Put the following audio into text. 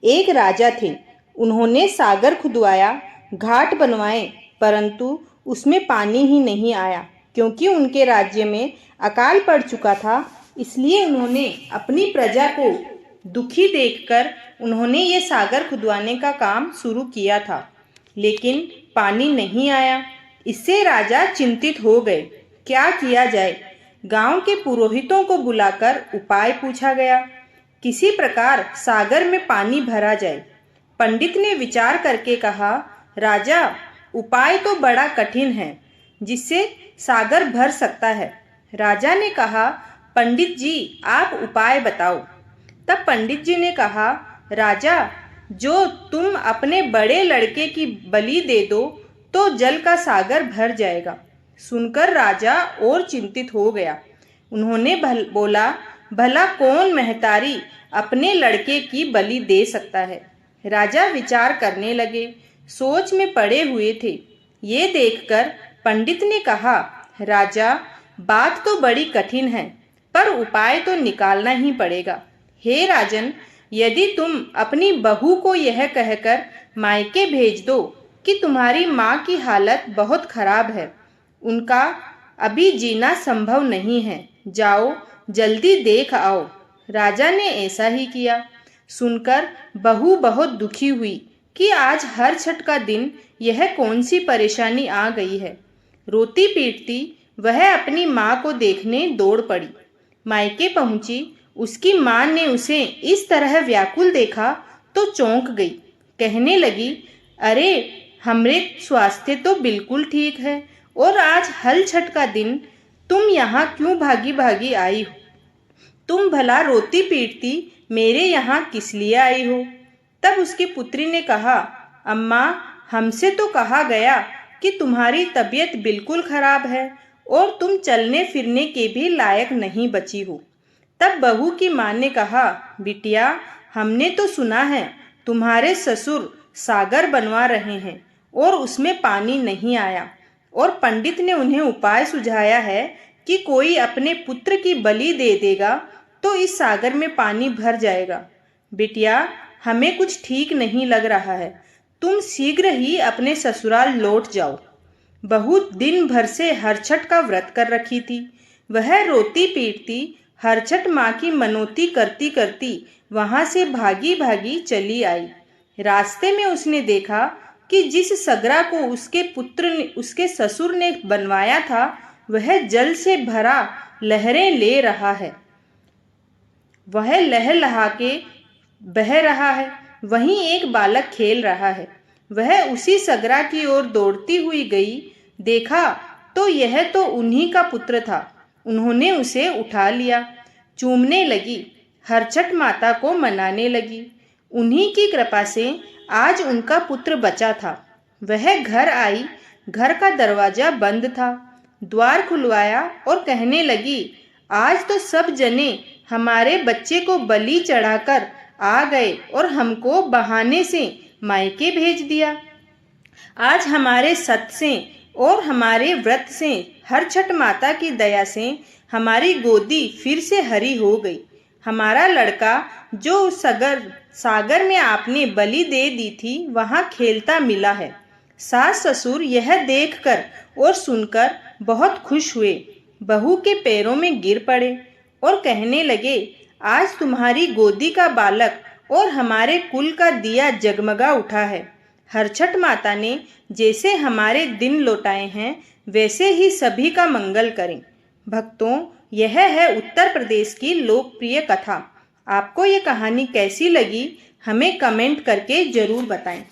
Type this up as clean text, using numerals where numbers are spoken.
एक राजा थे। उन्होंने सागर खुदवाया, घाट बनवाए, परंतु उसमें पानी ही नहीं आया। क्योंकि उनके राज्य में अकाल पड़ चुका था, इसलिए उन्होंने अपनी प्रजा को दुखी देखकर उन्होंने ये सागर खुदवाने का काम शुरू किया था, लेकिन पानी नहीं आया। इससे राजा चिंतित हो गए। क्या किया जाए? गांव के पुरोहितों को बुलाकर उपाय पूछा गया। किसी प्रकार सागर में पानी भरा जाए। पंडित ने विचार करके कहा, राजा, उपाय तो बड़ा कठिन है जिससे सागर भर सकता है। राजा ने कहा, पंडित जी, आप उपाय बताओ। तब पंडित जी ने कहा, राजा, जो तुम अपने बड़े लड़के की बलि दे दो तो जल का सागर भर जाएगा। सुनकर राजा और चिंतित हो गया। उन्होंने बोला, भला कौन महतारी अपने लड़के की बलि दे सकता है? राजा विचार करने लगे, सोच में पड़े हुए थे। ये देखकर पंडित ने कहा, राजा, बात तो बड़ी कठिन है, पर उपाय तो निकालना ही पड़ेगा। हे राजन, यदि तुम अपनी बहू को यह कहकर मायके भेज दो कि तुम्हारी माँ की हालत बहुत खराब है, उनका अभी जीना संभव नहीं है, जाओ जल्दी देख आओ। राजा ने ऐसा ही किया। सुनकर बहू बहुत दुखी हुई कि आज हर छठ का दिन यह कौन सी परेशानी आ गई है। रोती पीटती वह अपनी माँ को देखने दौड़ पड़ी। मायके पहुंची। उसकी माँ ने उसे इस तरह व्याकुल देखा तो चौंक गई। कहने लगी, अरे, हमरे स्वास्थ्य तो बिल्कुल ठीक है और आज हल छठ का दिन तुम यहाँ क्यों भागी भागी आई हो? तुम भला रोती पीटती मेरे यहाँ किस लिए आई हो? तब उसकी पुत्री ने कहा, अम्मा, हमसे तो कहा गया कि तुम्हारी तबीयत बिल्कुल खराब है और तुम चलने फिरने के भी लायक नहीं बची हो। तब बहू की माँ ने कहा, बिटिया, हमने तो सुना है तुम्हारे ससुर सागर बनवा रहे हैं और उसमें पानी नहीं आया, और पंडित ने उन्हें उपाय सुझाया है कि कोई अपने पुत्र की बलि दे देगा तो इस सागर में पानी भर जाएगा। बिटिया, हमें कुछ ठीक नहीं लग रहा है, तुम शीघ्र ही अपने ससुराल लौट जाओ। बहू दिन भर से हरछठ का व्रत कर रखी थी। वह रोती पीटती हरछठ माँ की मनौती करती करती वहां से भागी भागी चली आई। रास्ते में उसने देखा कि जिस सगरा को उसके ससुर ने बनवाया था, वह जल से भरा लहरें ले रहा है। वह लहलहा के बह रहा है। वहीं एक बालक खेल रहा है। वह उसी सगरा की ओर दौड़ती हुई गई। देखा तो यह तो उन्हीं का पुत्र था। उन्होंने उसे उठा लिया, चूमने लगी, हरछठ माता को मनाने लगी। उन्हीं की कृपा से आज उनका पुत्र बचा था। वह घर आई। घर का दरवाजा बंद था। द्वार खुलवाया और कहने लगी, आज तो सब जने हमारे बच्चे को बलि चढ़ाकर आ गए और हमको बहाने से मायके भेज दिया। आज हमारे सत से और हमारे व्रत से, हरछठ माता की दया से हमारी गोदी फिर से हरी हो गई। हमारा लड़का जो सागर में आपने बलि दे दी थी, वहाँ खेलता मिला है। सास ससुर यह देखकर और सुनकर बहुत खुश हुए। बहू के पैरों में गिर पड़े और कहने लगे, आज तुम्हारी गोदी का बालक और हमारे कुल का दिया जगमगा उठा है। हरछठ माता ने जैसे हमारे दिन लौटाए हैं, वैसे ही सभी का मंगल करें। भक्तों, यह है उत्तर प्रदेश की लोकप्रिय कथा। आपको ये कहानी कैसी लगी, हमें कमेंट करके जरूर बताएं।